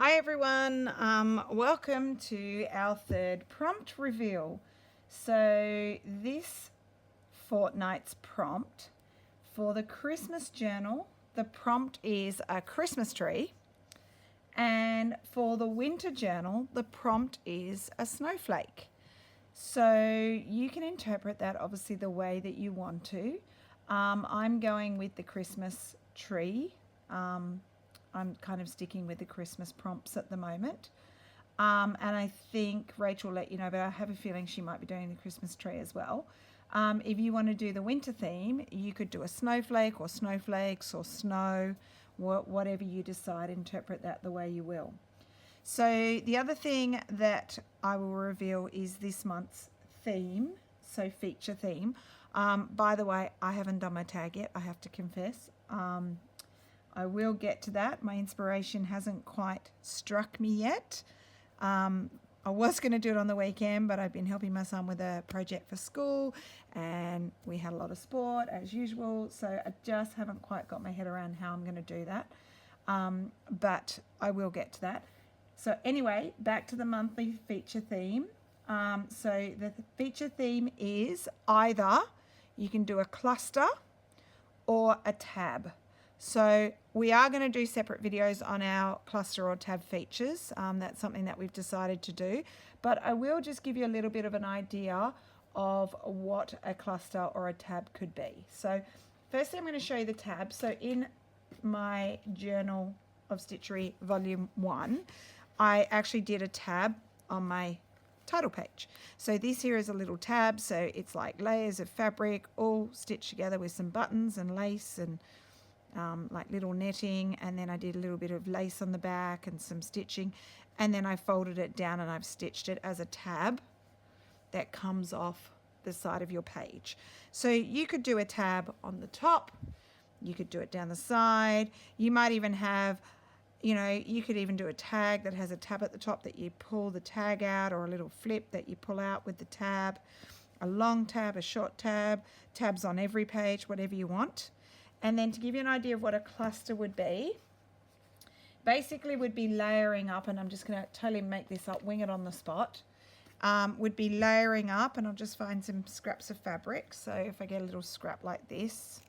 Hi everyone, welcome to our third prompt reveal. So this fortnight's prompt for the Christmas journal, the prompt is a Christmas tree, and for the winter journal, the prompt is a snowflake. So you can interpret that obviously the way that you want to. I'm going with the Christmas tree. I'm kind of sticking with the Christmas prompts at the moment. And I think Rachel will let you know, but I have a feeling she might be doing the Christmas tree as well. If you want to do the winter theme, you could do a snowflake or snowflakes or snow, whatever you decide, interpret that the way you will. So the other thing that I will reveal is this month's theme, so feature theme. By the way, I haven't done my tag yet, I have to confess. I will get to that. My inspiration hasn't quite struck me yet. I was going to do it on the weekend, but I've been helping my son with a project for school and we had a lot of sport as usual. So I just haven't quite got my head around how I'm going to do that. But I will get to that. So anyway, back to the monthly feature theme. So the feature theme is either you can do a cluster or a tab. So we are going to do separate videos on our cluster or tab features. That's something that we've decided to do. But I will just give you a little bit of an idea of what a cluster or a tab could be. So firstly, I'm going to show you the tab. So in my Journal of Stitchery Volume 1, I actually did a tab on my title page. So this here is a little tab. So it's like layers of fabric all stitched together with some buttons and lace and like little netting, and then I did a little bit of lace on the back and some stitching, and then I folded it down and I've stitched it as a tab that comes off the side of your page. So you could do a tab on the top, you could do it down the side, you might even have, you could even do a tag that has a tab at the top that you pull the tag out, or a little flip that you pull out with the tab, a long tab, a short tab, tabs on every page, whatever you want. And then to give you an idea of what a cluster would be, basically would be layering up, and I'm just going to totally make this up, wing it on the spot, would be layering up, and I'll just find some scraps of fabric. So if I get a little scrap like this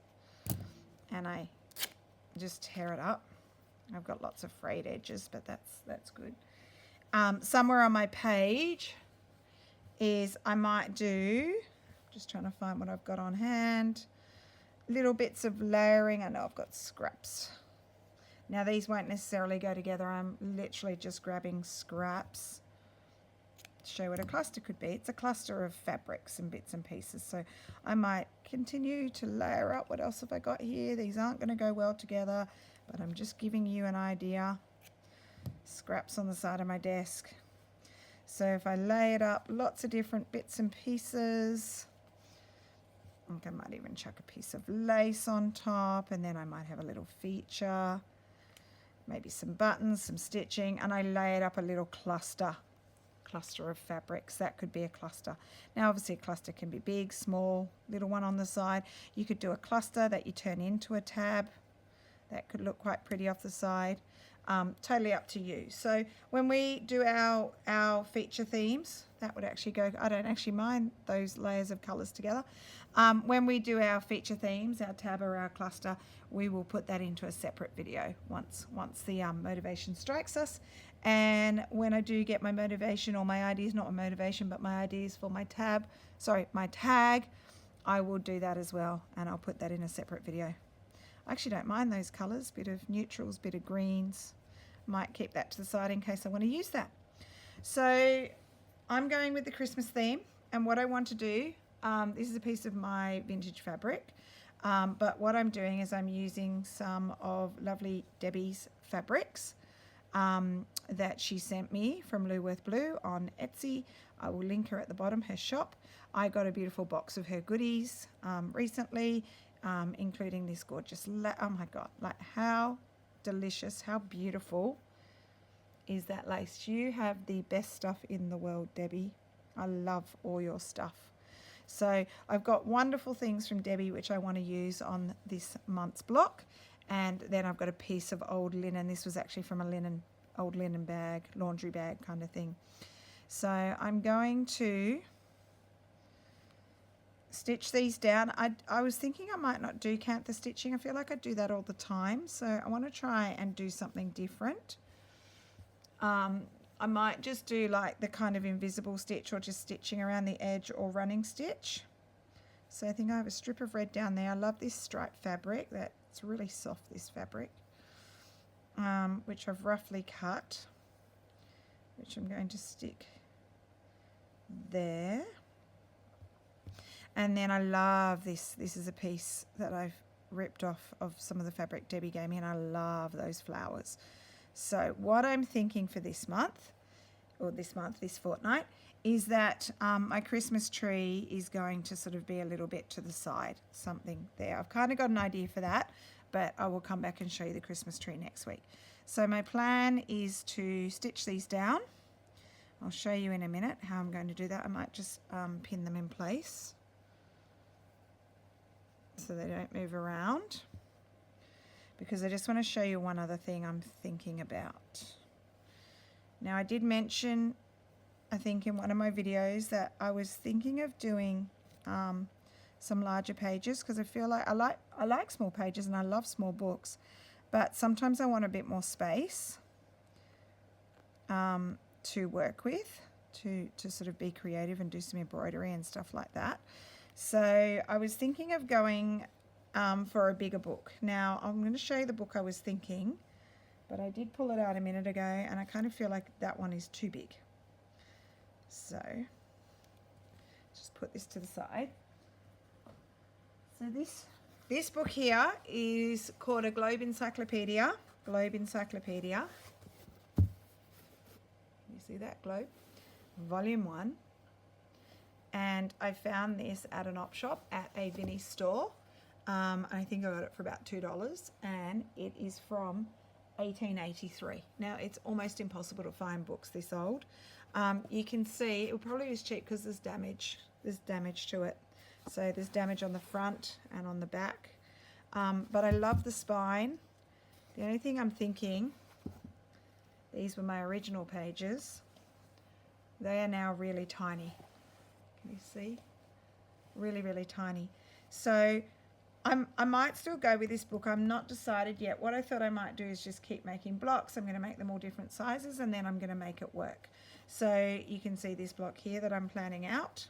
and I just tear it up, I've got lots of frayed edges, but that's good. Somewhere on my page is I might do, just trying to find what I've got on hand, little bits of layering. I know I've got scraps. Now these won't necessarily go together. I'm literally just grabbing scraps to show what a cluster could be. It's a cluster of fabrics and bits and pieces. So I might continue to layer up. What else have I got here? These aren't going to go well together, but I'm just giving you an idea. Scraps on the side of my desk. So if I lay it up, lots of different bits and pieces. I think I might even chuck a piece of lace on top, and then I might have a little feature, maybe some buttons, some stitching, and I lay it up a little cluster of fabrics. That could be a cluster. Now obviously a cluster can be big, small, little one on the side. You could do a cluster that you turn into a tab. That could look quite pretty off the side. Totally up to you. So when we do our feature themes, that would actually go, I don't actually mind those layers of colours together. When we do our feature themes, our tab or our cluster, we will put that into a separate video once the motivation strikes us. And when I do get my motivation, or my ideas, not my motivation, but my ideas for my my tag, I will do that as well, and I'll put that in a separate video. I actually don't mind those colours, bit of neutrals, bit of greens. Might keep that to the side in case I want to use that. So I'm going with the Christmas theme, and what I want to do, this is a piece of my vintage fabric, but what I'm doing is I'm using some of lovely Debbie's fabrics that she sent me from Luworth Blue on Etsy. I will link her at the bottom, her shop. I got a beautiful box of her goodies recently, including this gorgeous, oh my God, like how delicious, how beautiful is that lace. You have the best stuff in the world, Debbie. I love all your stuff. So I've got wonderful things from Debbie which I want to use on this month's block, and then I've got a piece of old linen. This was actually from a linen old linen bag, laundry bag kind of thing. So I'm going to stitch these down. I was thinking I might not do cantha stitching. I feel like I do that all the time. So I want to try and do something different. I might just do like the kind of invisible stitch or just stitching around the edge or running stitch. So I think I have a strip of red down there. I love this striped fabric. That's really soft, this fabric, which I've roughly cut, which I'm going to stick there. And then I love this. This is a piece that I've ripped off of some of the fabric Debbie gave me, and I love those flowers. So what I'm thinking for this month, or this fortnight, is that my Christmas tree is going to sort of be a little bit to the side, something there. I've kind of got an idea for that, but I will come back and show you the Christmas tree next week. So my plan is to stitch these down. I'll show you in a minute how I'm going to do that. I might just pin them in place so they don't move around, because I just want to show you one other thing I'm thinking about. Now, I did mention, I think in one of my videos, that I was thinking of doing some larger pages, because I feel like I like small pages and I love small books, but sometimes I want a bit more space to work with, to sort of be creative and do some embroidery and stuff like that. So I was thinking of going for a bigger book. Now, I'm going to show you the book I was thinking, but I did pull it out a minute ago and I kind of feel like that one is too big. So just put this to the side. So this book here is called a Globe Encyclopedia. Globe Encyclopedia. You see that? Globe. Volume 1. And I found this at an op shop at a Vinnie store. I think I got it for about $2, and it is from 1883. Now, it's almost impossible to find books this old. You can see it probably is cheap because there's damage to it. So there's damage on the front and on the back. But I love the spine. The only thing I'm thinking, these were my original pages. They are now really tiny. Can you see? Really, really tiny. So I might still go with this book. I'm not decided yet. What I thought I might do is just keep making blocks. I'm going to make them all different sizes, and then I'm going to make it work. So you can see this block here that I'm planning out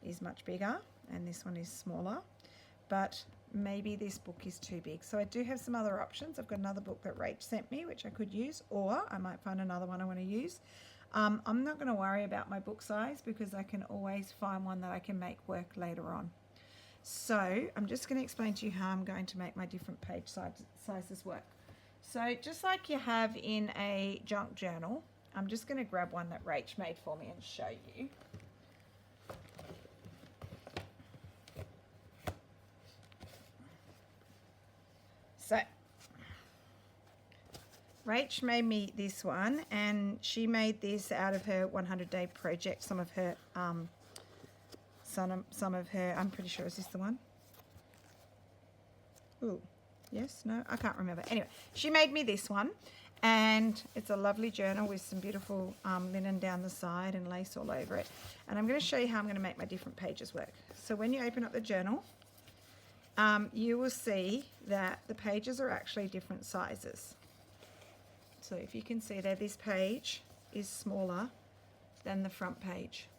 is much bigger, and this one is smaller, but maybe this book is too big. So I do have some other options. I've got another book that Rach sent me, which I could use, or I might find another one I want to use. I'm not going to worry about my book size, because I can always find one that I can make work later on. So I'm just going to explain to you how I'm going to make my different page sizes work. So just like you have in a junk journal, I'm just going to grab one that Rach made for me and show you. So Rach made me this one, and she made this out of her 100-day project. Some of her, I'm pretty sure, is this the one? Ooh, yes, no, I can't remember. Anyway, she made me this one, and it's a lovely journal with some beautiful linen down the side and lace all over it. And I'm going to show you how I'm going to make my different pages work. So when you open up the journal, you will see that the pages are actually different sizes. So if you can see there, this page is smaller than the front page.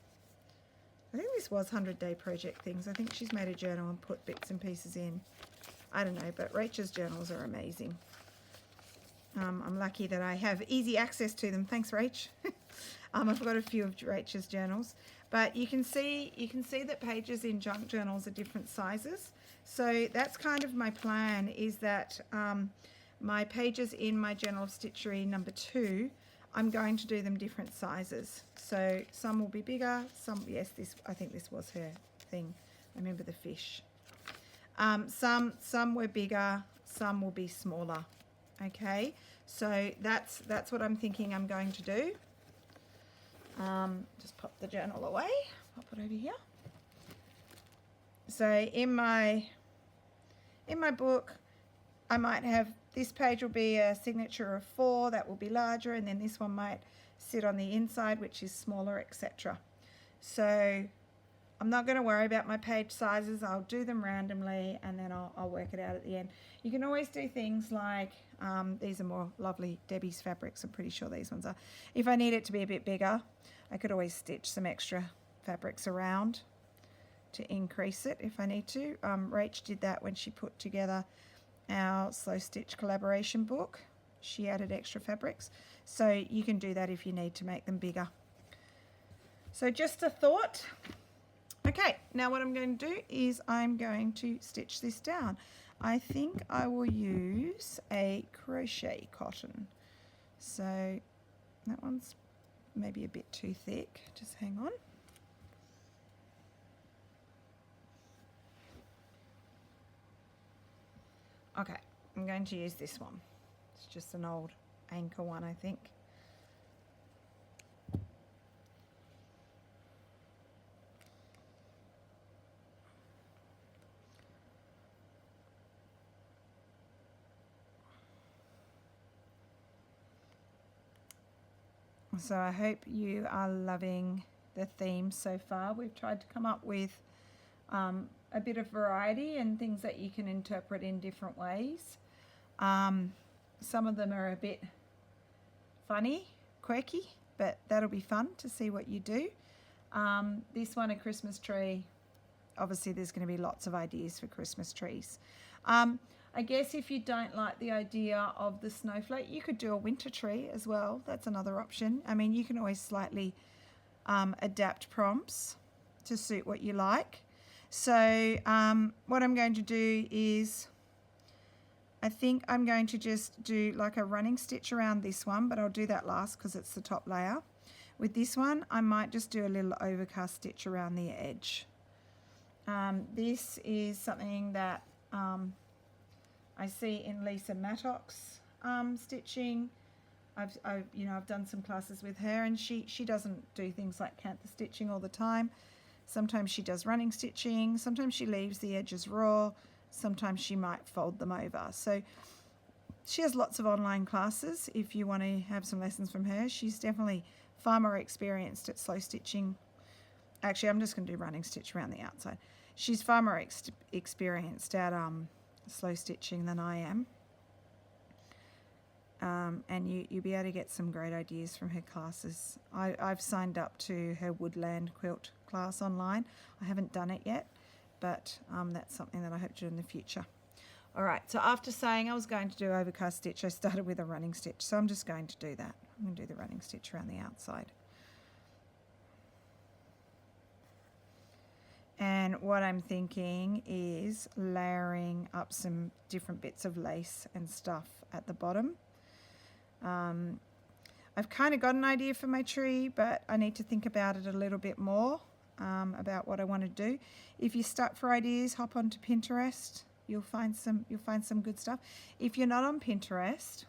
I think this was 100-day project things. I think she's made a journal and put bits and pieces in. I don't know, but Rachel's journals are amazing. I'm lucky that I have easy access to them. Thanks, Rach. I've got a few of Rachel's journals, but you can see that pages in junk journals are different sizes. So that's kind of my plan, is that my pages in my Journal of Stitchery number 2, I'm going to do them different sizes. So some will be bigger, some, yes, I think this was her thing. I remember the fish. Some were bigger, some will be smaller. Okay, so that's what I'm thinking I'm going to do. Just pop the journal away, pop it over here. So in my book, I might have, this page will be a signature of 4, that will be larger, and then this one might sit on the inside, which is smaller, etc. So I'm not going to worry about my page sizes. I'll do them randomly, and then I'll work it out at the end. You can always do things like, these are more lovely Debbie's fabrics. I'm pretty sure these ones are. If I need it to be a bit bigger, I could always stitch some extra fabrics around to increase it if I need to. Rach did that when she put together our Slow Stitch collaboration book. She added extra fabrics. So you can do that if you need to make them bigger. So just a thought. Okay, now what I'm going to do is I'm going to stitch this down. I think I will use a crochet cotton. So that one's maybe a bit too thick. Just hang on. Okay, I'm going to use this one. It's just an old anchor one, I think. So I hope you are loving the theme so far. We've tried to come up with a bit of variety and things that you can interpret in different ways. Some of them are a bit funny, quirky, but that'll be fun to see what you do. This one, a Christmas tree. Obviously there's going to be lots of ideas for Christmas trees. I guess if you don't like the idea of the snowflake, you could do a winter tree as well. That's another option. I mean, you can always slightly adapt prompts to suit what you like. So what I'm going to do is, I think I'm going to just do like a running stitch around this one, but I'll do that last because it's the top layer. With this one, I might just do a little overcast stitch around the edge. This is something that I see in Lisa Mattock's stitching. I've done some classes with her, and she doesn't do things like cantha stitching all the time. Sometimes she does running stitching, sometimes she leaves the edges raw, sometimes she might fold them over. So she has lots of online classes if you want to have some lessons from her. She's definitely far more experienced at slow stitching. Actually, I'm just going to do running stitch around the outside. She's far more experienced at slow stitching than I am. And you'll be able to get some great ideas from her classes. I've signed up to her woodland quilt class online. I haven't done it yet, but that's something that I hope to do in the future. All right, so after saying I was going to do overcast stitch, I started with a running stitch. So I'm just going to do that. I'm going to do the running stitch around the outside. And what I'm thinking is layering up some different bits of lace and stuff at the bottom. I've kind of got an idea for my tree, but I need to think about it a little bit more, about what I want to do. If you're stuck for ideas, hop onto Pinterest. You'll find some good stuff. If you're not on Pinterest,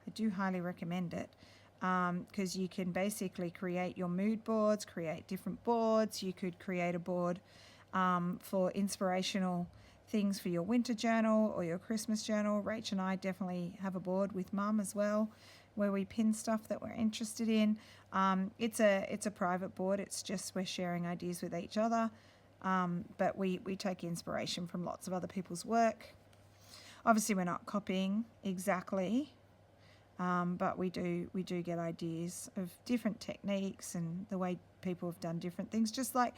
I do highly recommend it, because you can basically create your mood boards, create different boards. You could create a board for inspirational things for your winter journal or your Christmas journal. Rach and I definitely have a board with Mum as well, where we pin stuff that we're interested in. It's a private board. It's just we're sharing ideas with each other, but we take inspiration from lots of other people's work. Obviously, we're not copying exactly, but we do get ideas of different techniques and the way people have done different things. Just like,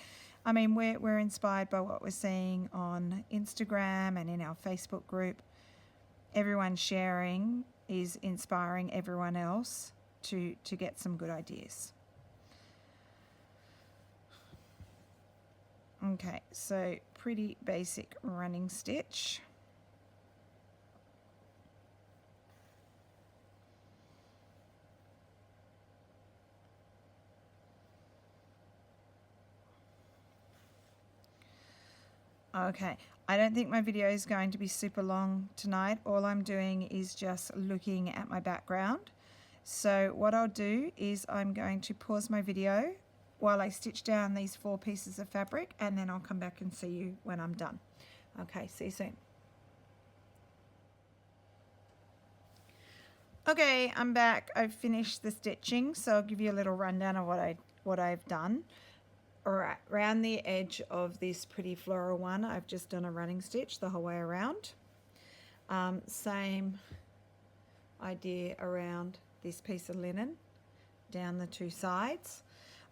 I mean, we're inspired by what we're seeing on Instagram and in our Facebook group. Everyone sharing is inspiring everyone else to get some good ideas. Okay, so pretty basic running stitch. Okay, I don't think my video is going to be super long tonight. All I'm doing is just looking at my background. So what I'll do is I'm going to pause my video while I stitch down these 4 pieces of fabric, and then I'll come back and see you when I'm done. Okay, see you soon. Okay, I'm back. I've finished the stitching, so I'll give you a little rundown of what I've done. Alright, around the edge of this pretty floral one, I've just done a running stitch the whole way around. Same idea around this piece of linen, down the two sides.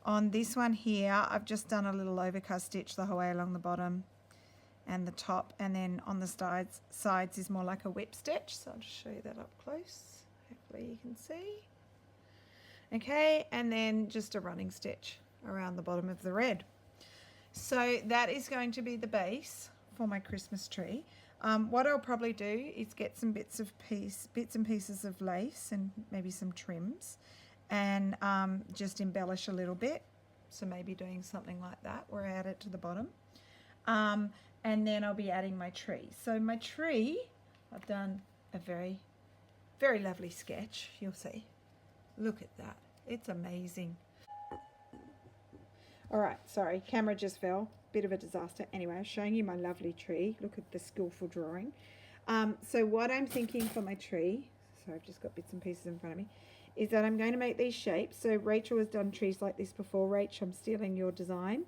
On this one here, I've just done a little overcast stitch the whole way along the bottom and the top, and then on the sides is more like a whip stitch. So I'll just show you that up close. Hopefully you can see. Okay, and then just a running stitch around the bottom of the red. So that is going to be the base for my Christmas tree. What I'll probably do is get some bits and pieces of lace and maybe some trims, and just embellish a little bit. So maybe doing something like that, or add it to the bottom. And then I'll be adding my tree. So my tree, I've done a very, very lovely sketch. You'll see. Look at that. It's amazing. All right, sorry, camera just fell. Bit of a disaster. Anyway, I'm showing you my lovely tree. Look at the skillful drawing. So what I'm thinking for my tree, so I've just got bits and pieces in front of me, is that I'm going to make these shapes. So Rachel has done trees like this before. Rach, I'm stealing your design.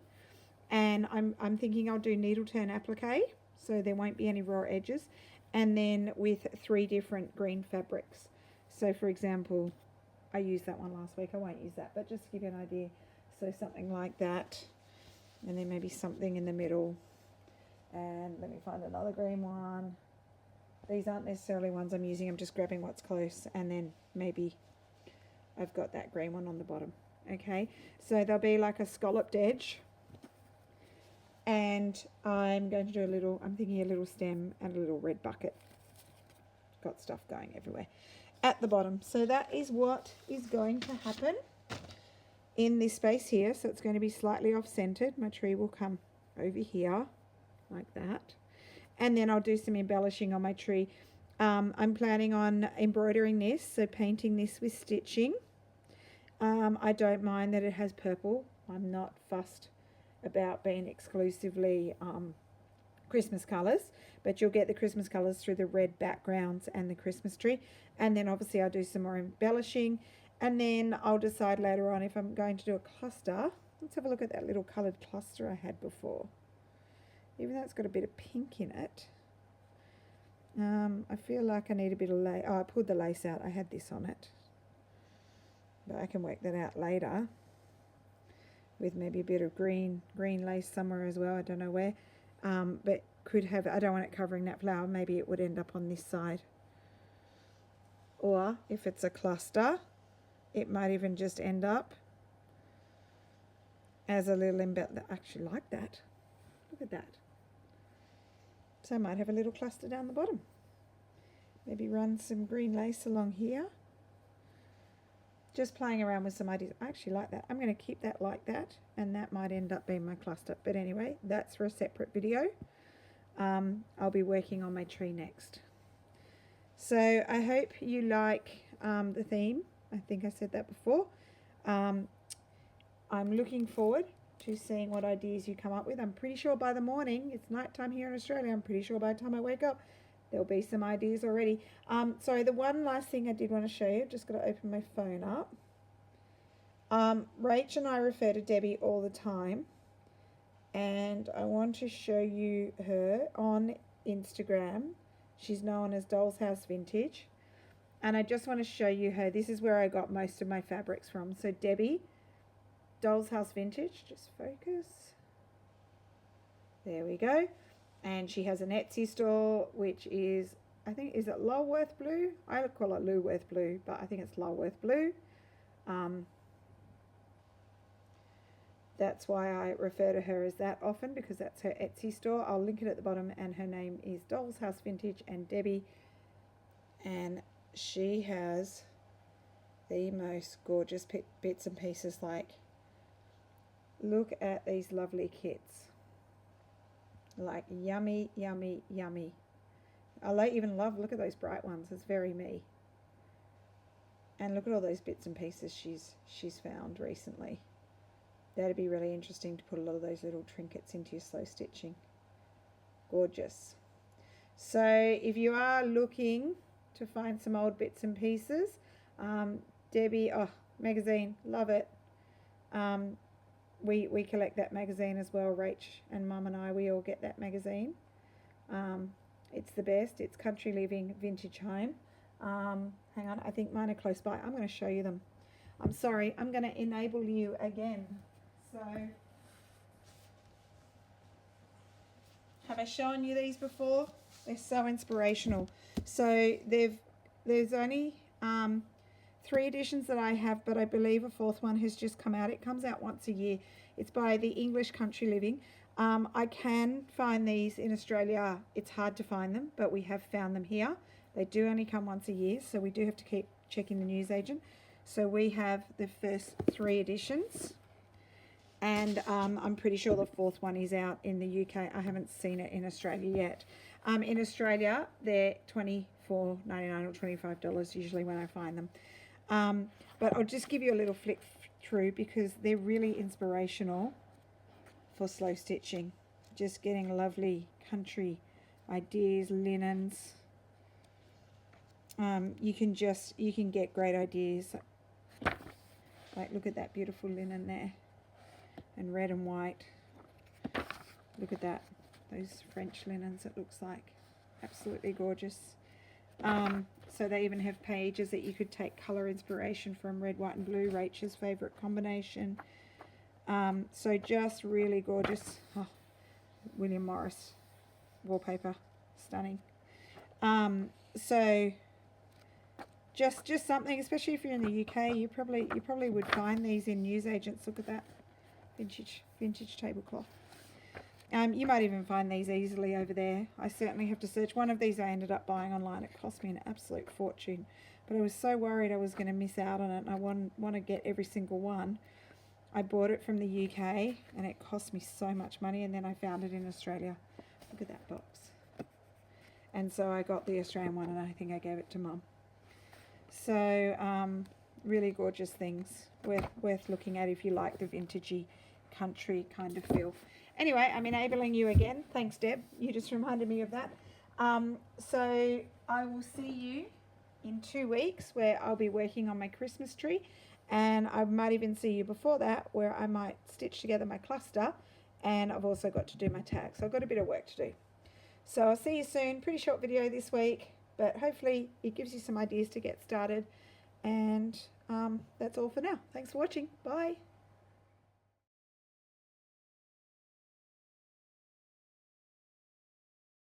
And I'm thinking I'll do needle turn applique, so there won't be any raw edges, and then with 3 different green fabrics. So for example, I used that one last week. I won't use that, but just to give you an idea. So something like that, and then maybe something in the middle. And let me find another green one. These aren't necessarily ones I'm using. I'm just grabbing what's close, and then maybe I've got that green one on the bottom. Okay, so there'll be like a scalloped edge. And I'm going to do I'm thinking a little stem and a little red bucket. Got stuff going everywhere at the bottom. So that is what is going to happen in this space here. So it's going to be slightly off-centered. My tree will come over here like that. And then I'll do some embellishing on my tree. I'm planning on embroidering this, so painting this with stitching. I don't mind that it has purple. I'm not fussed about being exclusively Christmas colours, but you'll get the Christmas colours through the red backgrounds and the Christmas tree. And then obviously I'll do some more embellishing, and then I'll decide later on if I'm going to do a cluster. Let's have a look at that little coloured cluster I had before. Even though it's got a bit of pink in it, I feel like I need a bit of lace. Oh, I pulled the lace out. I had this on it, but I can work that out later with maybe a bit of green lace somewhere as well. I don't know where, but could have, I don't want it covering that flower. Maybe it would end up on this side. Or if it's a cluster, it might even just end up as a little embellishment. I actually like that. Look at that. So I might have a little cluster down the bottom. Maybe run some green lace along here. Just playing around with some ideas. I actually like that. I'm going to keep that like that, and that might end up being my cluster. But anyway, that's for a separate video. I'll be working on my tree next. So I hope you like the theme. I think I said that before. I'm looking forward to seeing what ideas you come up with. I'm pretty sure by the morning, it's nighttime here in Australia, I'm pretty sure by the time I wake up, there'll be some ideas already. Sorry, the one last thing I did want to show you, just got to open my phone up. Rach and I refer to Debbie all the time, and I want to show you her on Instagram. She's known as Dollshouse Vintage, and I just want to show you her. This is where I got most of my fabrics from. So Debbie, Dollshouse Vintage, just focus. There we go. And she has an Etsy store, which is, I think, is it Lulworth Blue? I would call it Lulworth Blue, but I think it's Lulworth Blue. That's why I refer to her as that often, because that's her Etsy store. I'll link it at the bottom, and her name is Dollshouse Vintage and Debbie. And she has the most gorgeous bits and pieces. Like, look at these lovely kits. Like, yummy, yummy, yummy. I even love, look at those bright ones. It's very me. And look at all those bits and pieces she's found recently. That'd be really interesting to put a lot of those little trinkets into your slow stitching. Gorgeous. So if you are looking to find some old bits and pieces. Debbie, oh, magazine, love it. We collect that magazine as well. Rach and Mum and I, we all get that magazine. It's the best. It's Country Living Vintage Home. Hang on, I think mine are close by. I'm going to show you them. I'm sorry, I'm going to enable you again. So, have I shown you these before? They're so inspirational. So there's only 3 editions that I have, but I believe a 4th one has just come out. It comes out once a year. It's by the English Country Living. I can find these in Australia. It's hard to find them, but we have found them here. They do only come once a year, so we do have to keep checking the newsagent. So we have the first 3 editions, and I'm pretty sure the 4th one is out in the UK. I haven't seen it in Australia yet. In Australia, they're $24.99 or $25 usually when I find them. But I'll just give you a little flick through because they're really inspirational for slow stitching. Just getting lovely country ideas, linens. You can get great ideas. Like, look at that beautiful linen there, and red and white. Look at that, those French linens, it looks like. Absolutely gorgeous. So they even have pages that you could take colour inspiration from, red, white and blue, Rachel's favourite combination. So just really gorgeous. Oh, William Morris wallpaper, stunning. So just something, especially if you're in the UK, you probably would find these in newsagents. Look at that, vintage tablecloth. You might even find these easily over there. I certainly have to search. One of these I ended up buying online. It cost me an absolute fortune, but I was so worried I was going to miss out on it, and I want to get every single one. I bought it from the UK and it cost me so much money, and then I found it in Australia. Look at that box. And so I got the Australian one, and I think I gave it to Mum. So really gorgeous things, worth looking at if you like the vintagey country kind of feel. Anyway, I'm enabling you again. Thanks, Deb. You just reminded me of that. So I will see you in 2 weeks where I'll be working on my Christmas tree, and I might even see you before that where I might stitch together my cluster, and I've also got to do my tag. So I've got a bit of work to do. So I'll see you soon. Pretty short video this week, but hopefully it gives you some ideas to get started. And that's all for now. Thanks for watching. Bye.